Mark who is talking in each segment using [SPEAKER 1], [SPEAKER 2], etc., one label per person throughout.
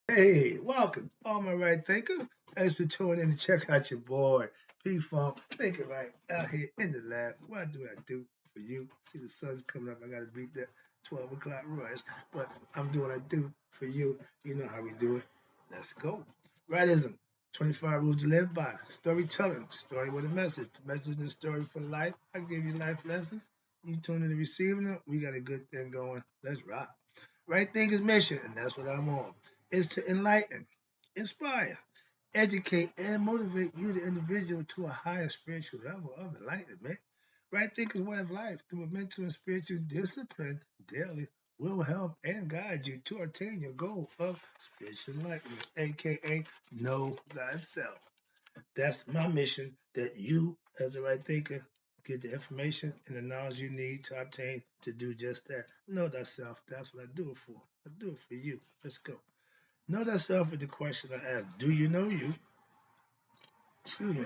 [SPEAKER 1] Hey, welcome, all my right thinkers. Thanks for tuning in to check out your boy, P-Funk. Think it right out here in the lab. What do I do for you? See, the sun's coming up. I got to beat that 12 o'clock rush, but I'm doing what I do for you. You know how we do it. Let's go. Rightism, 25 rules to live by. Storytelling, story with a message. The message is a story for life. I give you life lessons. You tune in to receiving them. We got a good thing going. Let's rock. Right Thinkers mission, and that's what I'm on, is to enlighten, inspire, educate, and motivate you, the individual, to a higher spiritual level of enlightenment. Right Thinkers way of life through a mental and spiritual discipline daily will help and guide you to attain your goal of spiritual enlightenment, aka know thyself. That's my mission, that you, as a right thinker, get the information and the knowledge you need to obtain to do just that. Know thyself. That's what I do it for. I do it for you. Let's go. Know thyself is the question I ask. Do you know you? Excuse me.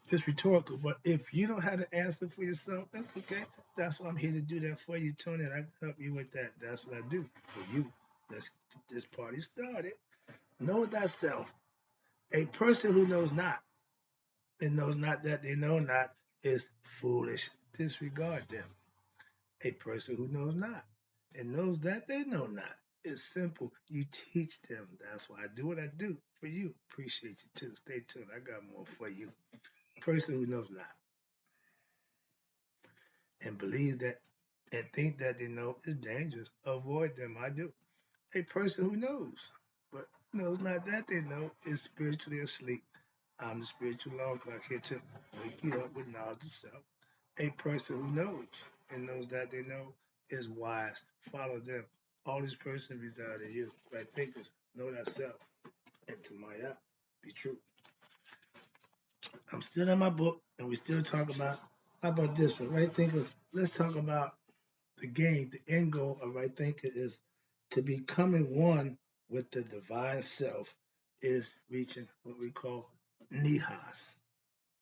[SPEAKER 1] It's rhetorical, but if you don't have the answer for yourself, that's okay. That's why I'm here to do that for you, Tony. And I can help you with that. That's what I do for you. Let's get this party started. Know thyself. A person who knows not and knows not that they know not is foolish. Disregard them. A person who knows not and knows that they know not is simple. You teach them. That's why I do what I do for you. Appreciate you too. Stay tuned. I got more for you. A person who knows not and believes that and think that they know is dangerous. Avoid them. I do. A person who knows but knows not that they know is spiritually asleep. I'm the spiritual alarm clock here to wake you up with knowledge of self. A person who knows and knows that they know is wise. Follow them. All these persons reside in you. Right thinkers, know thyself. And to Maya, be true. I'm still in my book, and we still talk about, how about this one? Right thinkers, let's talk about the game. The end goal of right thinker is to becoming one with the divine self, is reaching what we call Nehast,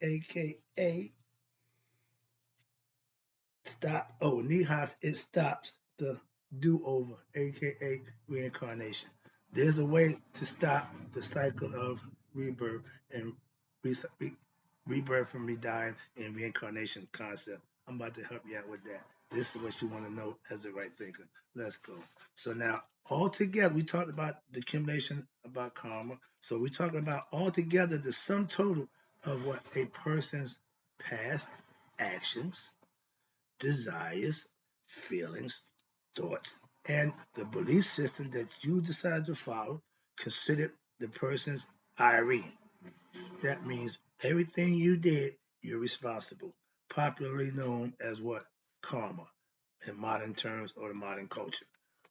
[SPEAKER 1] aka stop. Oh, Nehas, it stops the do-over, aka reincarnation. There's a way to stop the cycle of rebirth and rebirth from redying and reincarnation concept. I'm about to help you out with that. This is what you want to know as a right thinker. Let's go. So now, all together, we talked about the accumulation, about karma. So we talked about all together the sum total of what a person's past actions, desires, feelings, thoughts, and the belief system that you decide to follow, considered the person's irene. That means everything you did, you're responsible. Popularly known as what? Karma in modern terms or the modern culture.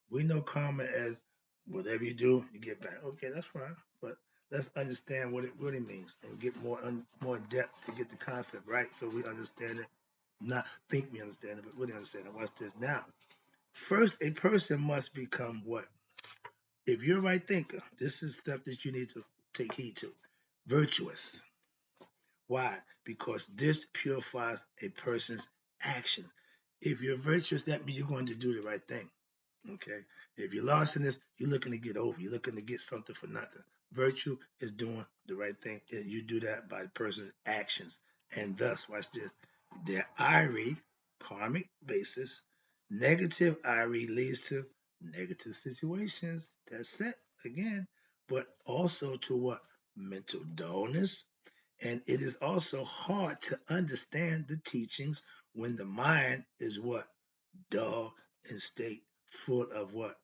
[SPEAKER 1] We know karma as whatever you do, you get back. Okay, that's fine. But let's understand what it really means and get more in depth to get the concept right so we understand it. Not think we understand it, but really understand it. Watch this now. First, a person must become what? If you're a right thinker, this is stuff that you need to take heed to. Virtuous. Why? Because this purifies a person's actions. If you're virtuous, that means you're going to do the right thing. Okay. If you're lost in this, you're looking to get over. You're looking to get something for nothing. Virtue is doing the right thing. And you do that by the person's actions. And thus, watch this, their IRE, karmic basis, negative IRE leads to negative situations. That's it again. But also to what? Mental dullness. And it is also hard to understand the teachings when the mind is what? Dull and state full of what?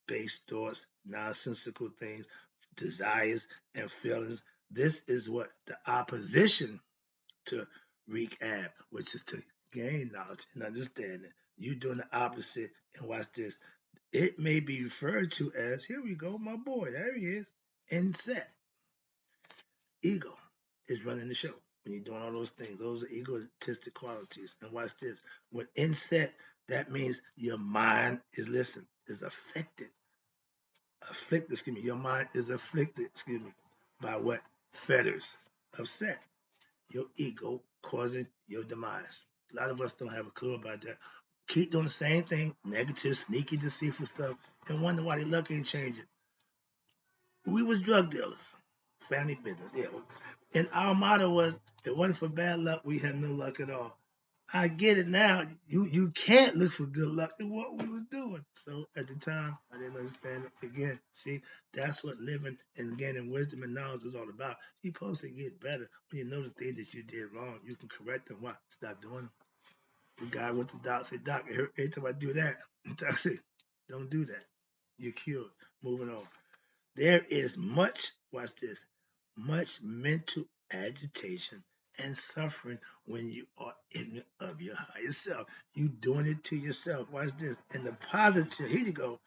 [SPEAKER 1] Base thoughts, nonsensical things, desires, and feelings. This is what? The opposition to recap, which is to gain knowledge and understanding. You doing the opposite, and watch this. It may be referred to as, here we go, my boy, there he is, inset. Ego is running the show. When you're doing all those things, those are egotistic qualities. And watch this. When inset, that means your mind is, listen, is your mind is afflicted, by what? Fetters, upset. Your ego causing your demise. A lot of us don't have a clue about that. Keep doing the same thing, negative, sneaky, deceitful stuff, and wonder why they lucky and change it. We was drug dealers, family business. Yeah, and our motto was, "If it wasn't for bad luck, we had no luck at all." I get it now. You can't look for good luck in what we was doing. So at the time, I didn't understand it. Again, see, that's what living and gaining wisdom and knowledge is all about. You're supposed to get better when you know the things that you did wrong. You can correct them. What? Stop doing them. The guy went to the doc, said, "Doc, every time I do that," the doc said, "Don't do that. You're cured." Moving on. There is much, watch this, much mental agitation and suffering when you are ignorant of your higher self. You doing it to yourself. Watch this. And the positive, here you go,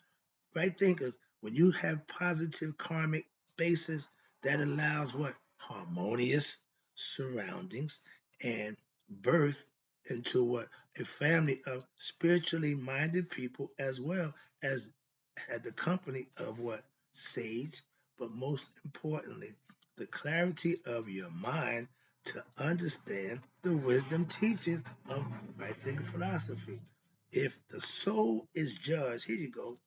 [SPEAKER 1] right thinkers, when you have positive karmic basis, that allows what? Harmonious surroundings and birth into what? A family of spiritually minded people, as well as at the company of what? Sage, but most importantly, the clarity of your mind to understand the wisdom teachings of right thinking philosophy. If the soul is judged, here you go,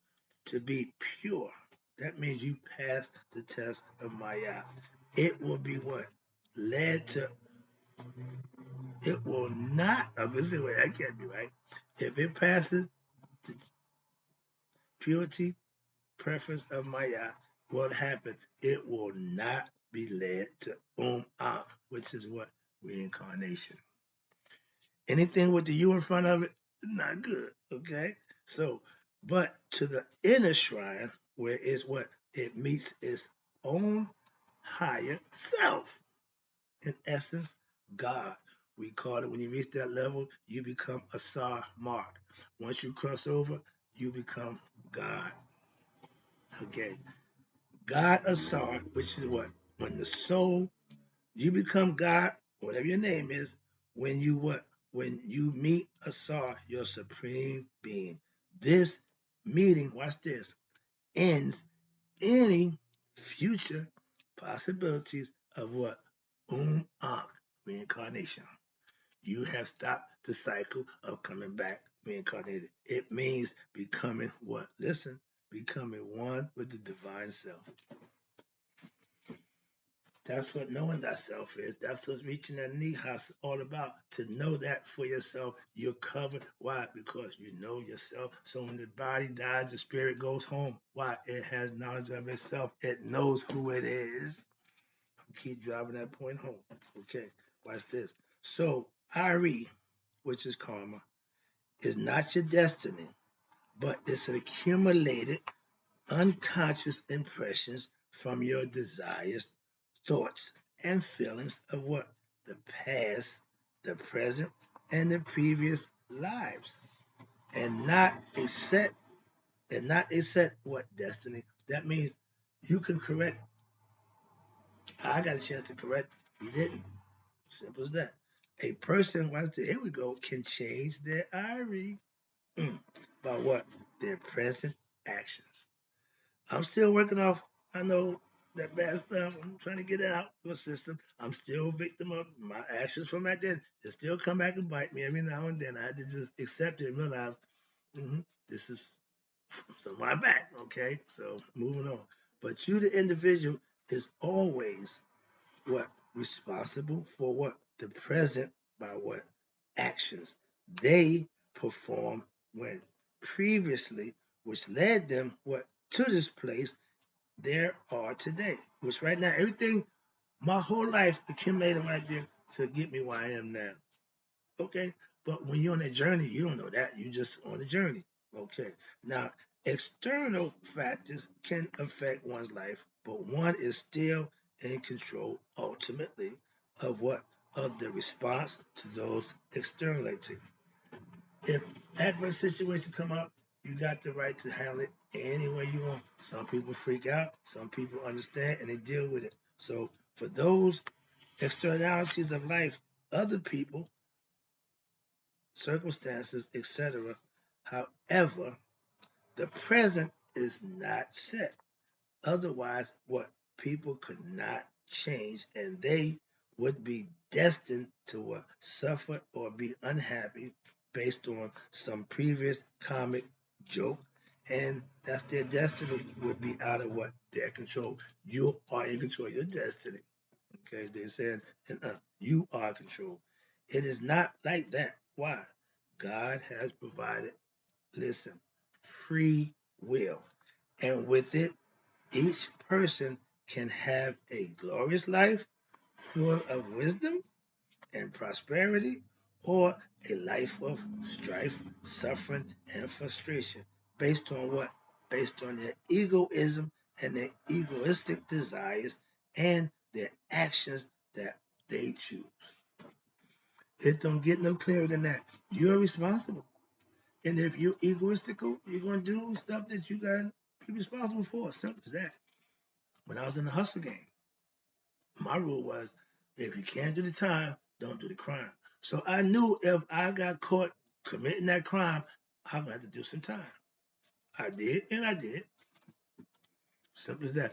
[SPEAKER 1] to be pure, that means you pass the test of Maya. It will be what? Led to, it will not, I'm going to say, wait, that can't be right. If it passes the purity, preference of Maya, what happened? It will not be led to which is what? Reincarnation. Anything with the U in front of it, not good. Okay? So, but to the inner shrine, where is what? It meets its own higher self. In essence, God. We call it, when you reach that level, you become a Sar mark. Once you cross over, you become God. Okay. God Asar, which is what? When the soul, you become God, whatever your name is, when you what? When you meet Asar, your supreme being. This meeting, watch this, ends any future possibilities of what? Ankh, reincarnation. You have stopped the cycle of coming back reincarnated. It means becoming what? Listen, becoming one with the divine self. That's what knowing thyself is. That's what reaching that Nehast is all about. To know that for yourself, you're covered. Why? Because you know yourself. So when the body dies, the spirit goes home. Why? It has knowledge of itself. It knows who it is. Keep driving that point home. Okay, watch this. So, Ari, which is karma, is not your destiny, but it's an accumulated unconscious impressions from your desires, thoughts, and feelings of what? The past, the present, and the previous lives. And not a set, what? Destiny. That means you can correct. I got a chance to correct. You didn't. Simple as that. A person, here we go, can change their IRE by what? Their present actions. I'm still working off, I know, that bad stuff. I'm trying to get it out of my system. I'm still a victim of my actions from back then. They still come back and bite me every now and then. I had to just accept it and realize this is some of my back. Okay, so moving on. But you, the individual, is always what? Responsible for what? The present by what? Actions they perform when previously, which led them what? To this place there are today. Which right now, everything, my whole life accumulated right there to get me where I am now. Okay? But when you're on a journey, you don't know that. You're just on a journey. Okay. Now, external factors can affect one's life, but one is still in control ultimately of what? Of the response to those externalities. If adverse situation come up, you got the right to handle it any way you want. Some people freak out, some people understand and they deal with it. So for those externalities of life, other people, circumstances, etc. However, the present is not set. Otherwise, what? People could not change and they would be destined to what? Suffer or be unhappy based on some previous comic joke and that's their destiny would be out of what? Their control. You are in control of your destiny. Okay, they said, and you are in control. It is not like that. Why? God has provided, listen, free will. And with it, each person can have a glorious life full of wisdom and prosperity, or a life of strife, suffering, and frustration. Based on what? Based on their egoism and their egoistic desires and their actions that they choose. It don't get no clearer than that. You're responsible. And if you're egoistical, you're going to do stuff that you got to be responsible for. Simple as that. When I was in the hustle game, my rule was if you can't do the time, don't do the crime. So I knew if I got caught committing that crime, I'm gonna have to do some time. I did, and I did. Simple as that.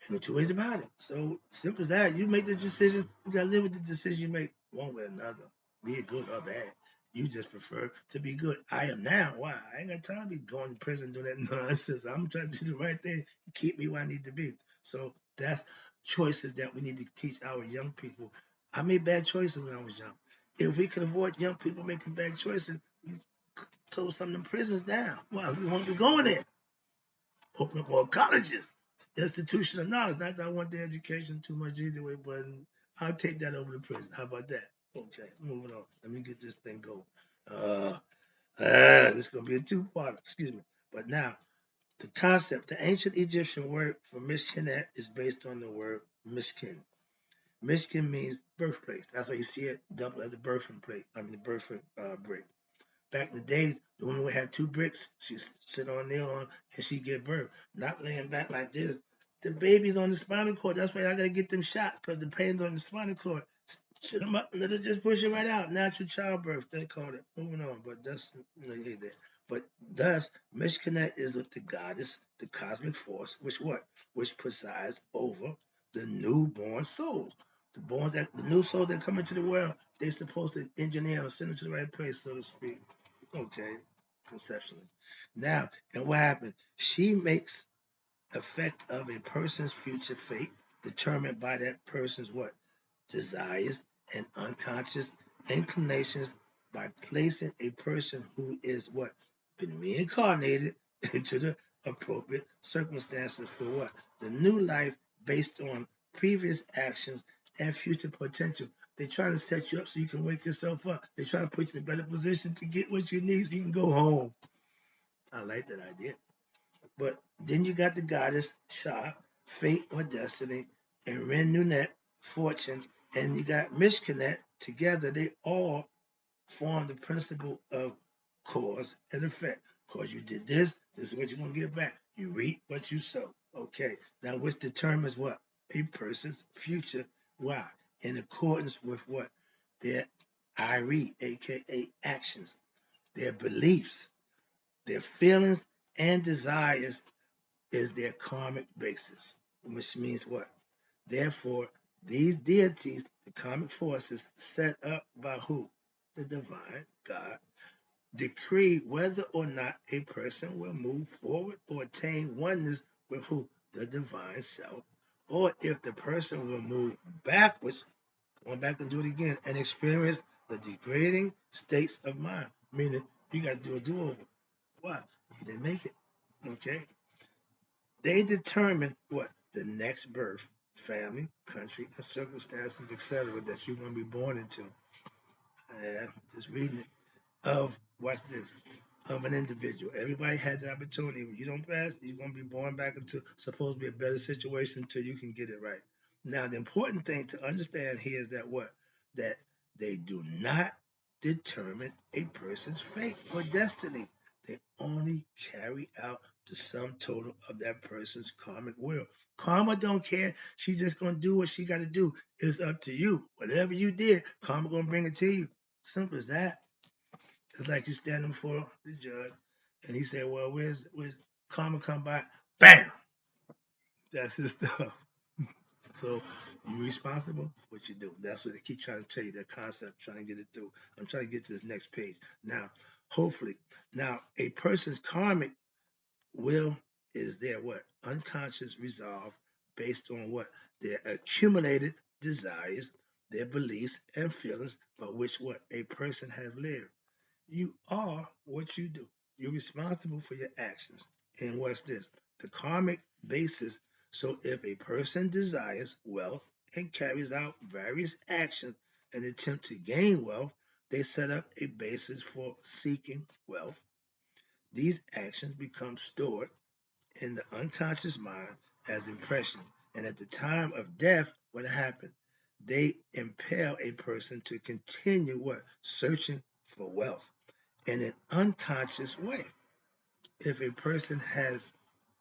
[SPEAKER 1] And no two ways about it. So simple as that. You make the decision. You gotta live with the decision you make, one way or another, be it good or bad. You just prefer to be good. I am now. Why? I ain't got time to be going to prison doing that nonsense. I'm trying to do the right thing, keep me where I need to be. So that's choices that we need to teach our young people. I made bad choices when I was young. If we could avoid young people making bad choices, we close some of them prisons down. Wow, we won't be going there. Open up more colleges, institution of knowledge. Not that I want the education too much either way, but I'll take that over to prison. How about that? Okay, moving on. Let me get this thing going. This is gonna be a two-part. Excuse me. But now, the concept, the ancient Egyptian word for Mishkenet is based on the word Mishkin. Mishkin means birthplace. That's why you see it double as the birthing plate. I mean the birthing brick. Back in the days, the woman would have two bricks. She'd sit on nail on and she'd give birth. Not laying back like this. The baby's on the spinal cord. That's why I gotta get them shots because the pain's on the spinal cord. Sit them up and let it just push it right out. Natural childbirth, they call it. Moving on, but that's neither there. But thus, Mishkanet is with the goddess, the cosmic force, which what? Which presides over the newborn souls. The new souls that come into the world, they're supposed to engineer and send them to the right place, so to speak. Okay, conceptually. Now, and what happened? She makes effect of a person's future fate determined by that person's what? Desires and unconscious inclinations by placing a person who is what? Been reincarnated into the appropriate circumstances for what? The new life based on previous actions and future potential. They're trying to set you up so you can wake yourself up. They're trying to put you in a better position to get what you need so you can go home. I like that idea. But then you got the goddess Shah, fate or destiny, and Ren Nunet, fortune, and you got Mishkanet. Together, they all form the principle of cause and effect. Because you did this is what you're going to get back. You reap what you sow. Okay. Now, which determines what? A person's future. Why? In accordance with what? Their IRE, aka actions, their beliefs, their feelings, and desires is their karmic basis, which means what? Therefore, these deities, the karmic forces set up by who? The divine God, decree whether or not a person will move forward or attain oneness with who? The divine self, or if the person will move backwards, going back and do it again, and experience the degrading states of mind, meaning you got to do a do-over. Why? You didn't make it. Okay? They determine what? The next birth, family, country, and circumstances, etc., that you're going to be born into. Just reading it. Of, watch this, of an individual. Everybody has the opportunity. When you don't pass, you're going to be born back into supposed to be a better situation until you can get it right. Now, the important thing to understand here is that what? That they do not determine a person's fate or destiny. They only carry out the sum total of that person's karmic will. Karma don't care. She's just going to do what she got to do. It's up to you. Whatever you did, karma going to bring it to you. Simple as that. It's like you standing before the judge, and he said, "Well, where's karma come by? Bam! That's his stuff." So you're responsible for what you do. That's what they keep trying to tell you, that concept, trying to get it through. I'm trying to get to this next page. Now, hopefully, now a person's karmic will is their what? Unconscious resolve based on what? Their accumulated desires, their beliefs and feelings by which what a person have lived. You are what you do. You're responsible for your actions. And what's this? The karmic basis. So if a person desires wealth and carries out various actions in an attempt to gain wealth, they set up a basis for seeking wealth. These actions become stored in the unconscious mind as impressions. And at the time of death, what happened? They impel a person to continue what? Searching for wealth in an unconscious way. If a person has,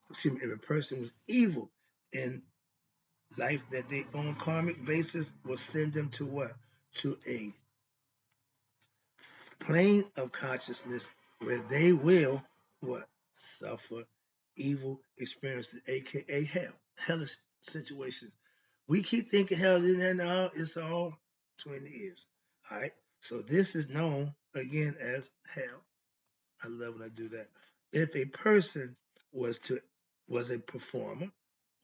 [SPEAKER 1] excuse me, if a person was evil in life, that they own karmic basis will send them to what? To a plane of consciousness where they will what? Suffer evil experiences, aka hell, hellish situations. We keep thinking hell is in now, it's all between the ears. All right. So this is known again as hell. I love when I do that. If a person was to was a performer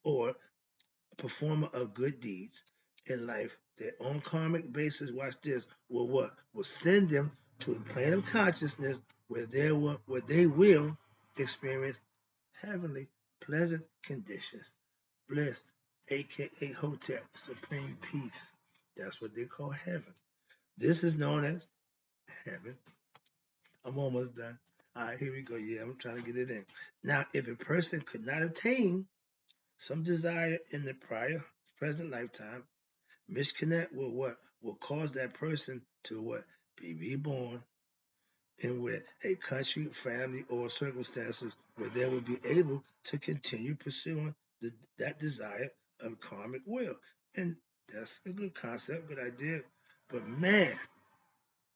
[SPEAKER 1] or a performer of good deeds in life, their own karmic basis, watch this, will what? Will send them to a plane of consciousness where they will experience heavenly, pleasant conditions, bliss, aka Hotep, supreme peace. That's what they call heaven. This is known as heaven. I'm almost done. All right, here we go. Yeah, I'm trying to get it in. Now, if a person could not attain some desire in the prior present lifetime, misconnect will what? Will cause that person to what? Be reborn in where a country, family, or circumstances where they will be able to continue pursuing that desire of karmic will. And that's a good concept, good idea. But man,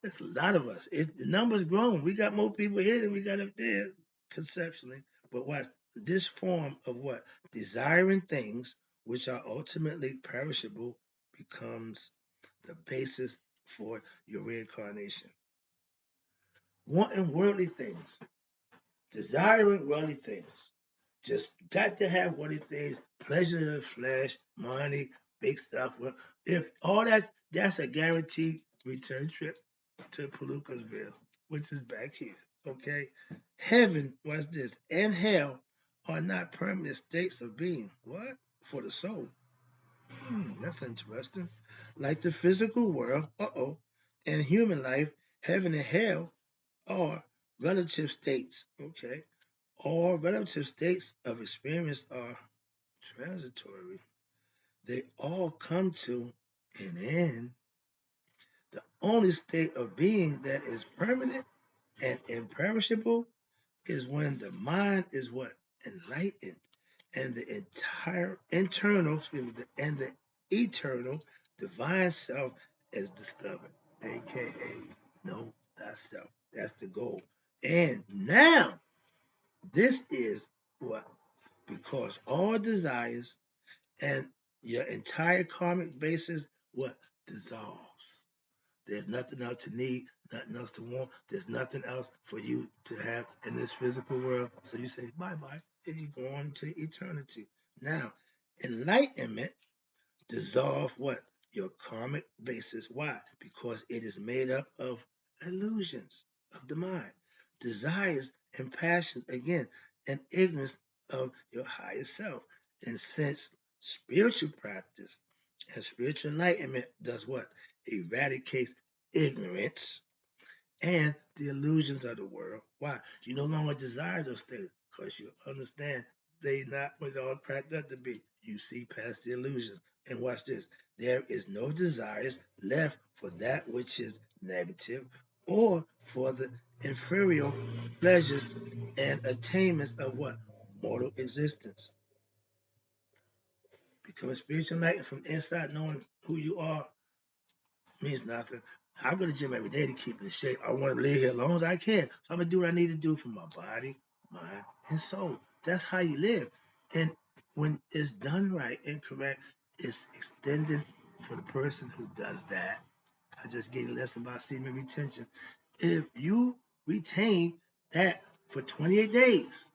[SPEAKER 1] there's a lot of us. The number's grown. We got more people here than we got up there, conceptually. But what's this form of what? Desiring things which are ultimately perishable becomes the basis for your reincarnation. Wanting worldly things, desiring worldly things. Just got to have worldly things, pleasure of the flesh, money, big stuff. Well, if all that's a guaranteed return trip to Palookasville, which is back here. Okay, heaven was this, and hell are not permanent states of being. What for the soul? That's interesting. Like the physical world, and human life, heaven and hell are relative states. Okay, all relative states of experience are transitory. They all come to an end. The only state of being that is permanent and imperishable is when the mind is what? Enlightened. And the entire internal, and the eternal divine self is discovered, aka know thyself. That's the goal. And now, this is what? Because all desires and your entire karmic basis what? Dissolves. There's nothing else to need, nothing else to want. There's nothing else for you to have in this physical world. So you say bye-bye, and you go on to eternity. Now, enlightenment dissolve what? Your karmic basis. Why? Because it is made up of illusions of the mind, desires and passions, again, and ignorance of your higher self. And since spiritual practice and spiritual enlightenment does what? Eradicates ignorance and the illusions of the world. Why? You no longer desire those things because you understand they not what it all cracked up to be. You see past the illusion. And watch this. There is no desires left for that which is negative or for the inferior pleasures and attainments of what? Mortal existence. Becoming spiritual enlightened from inside, knowing who you are means nothing. I go to the gym every day to keep in shape. I want to live here as long as I can. So I'm gonna do what I need to do for my body, mind, and soul. That's how you live. And when it's done right and correct, it's extended for the person who does that. I just gave a lesson about semen retention. If you retain that for 28 days,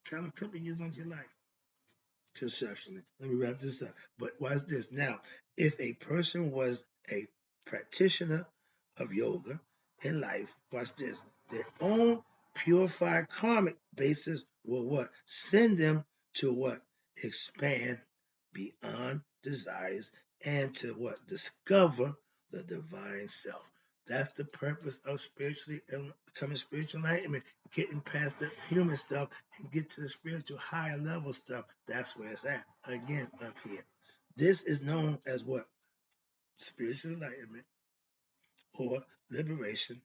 [SPEAKER 1] Count a couple years onto your life, conceptually. Let me wrap this up. But watch this. Now, if a person was a practitioner of yoga in life, watch this. Their own purified karmic basis will what? Send them to what? Expand beyond desires and to what? Discover the divine self. That's the purpose of spiritually becoming spiritual enlightenment, getting past the human stuff and get to the spiritual higher level stuff. That's where it's at. Again, up here. This is known as what? Spiritual enlightenment or liberation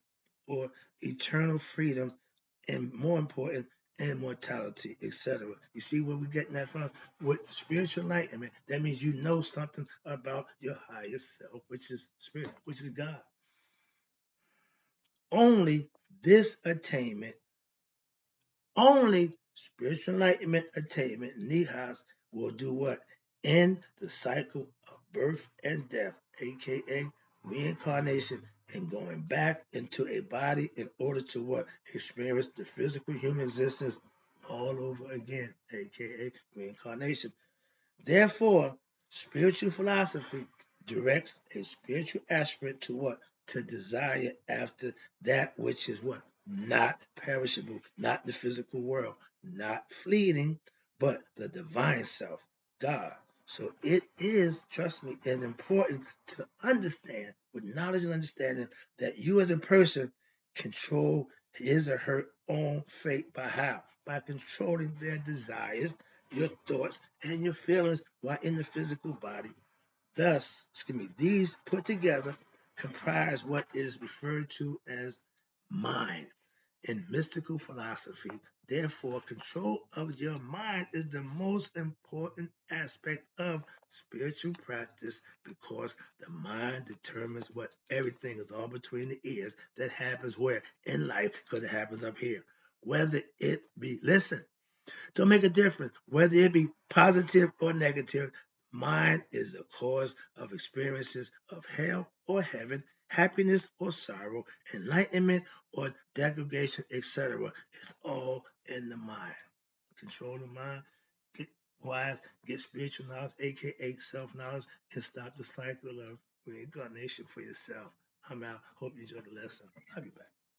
[SPEAKER 1] or eternal freedom and more important, immortality, etc. You see where we're getting that from? With spiritual enlightenment, that means you know something about your higher self, which is spirit, which is God. Only this attainment, only spiritual enlightenment attainment, Nehast, will do what? End the cycle of birth and death, aka reincarnation, and going back into a body in order to what? Experience the physical human existence all over again, aka reincarnation. Therefore, spiritual philosophy directs a spiritual aspirant to what? To desire after that which is what? Not perishable, not the physical world, not fleeting, but the divine self, God. So it is, trust me, it's important to understand with knowledge and understanding that you as a person control his or her own fate by how? By controlling their desires, your thoughts, and your feelings while in the physical body. Thus, these put together comprise what is referred to as mind in mystical philosophy. Therefore, control of your mind is the most important aspect of spiritual practice because the mind determines what everything is all between the ears that happens where in life because it happens up here. Whether it be, listen, don't make a difference. Whether it be positive or negative, mind is the cause of experiences of hell or heaven, happiness or sorrow, enlightenment or degradation, etc. It's all in the mind. Control the mind, get wise, get spiritual knowledge, aka self-knowledge, and stop the cycle of reincarnation for yourself. I'm out. Hope you enjoyed the lesson. I'll be back.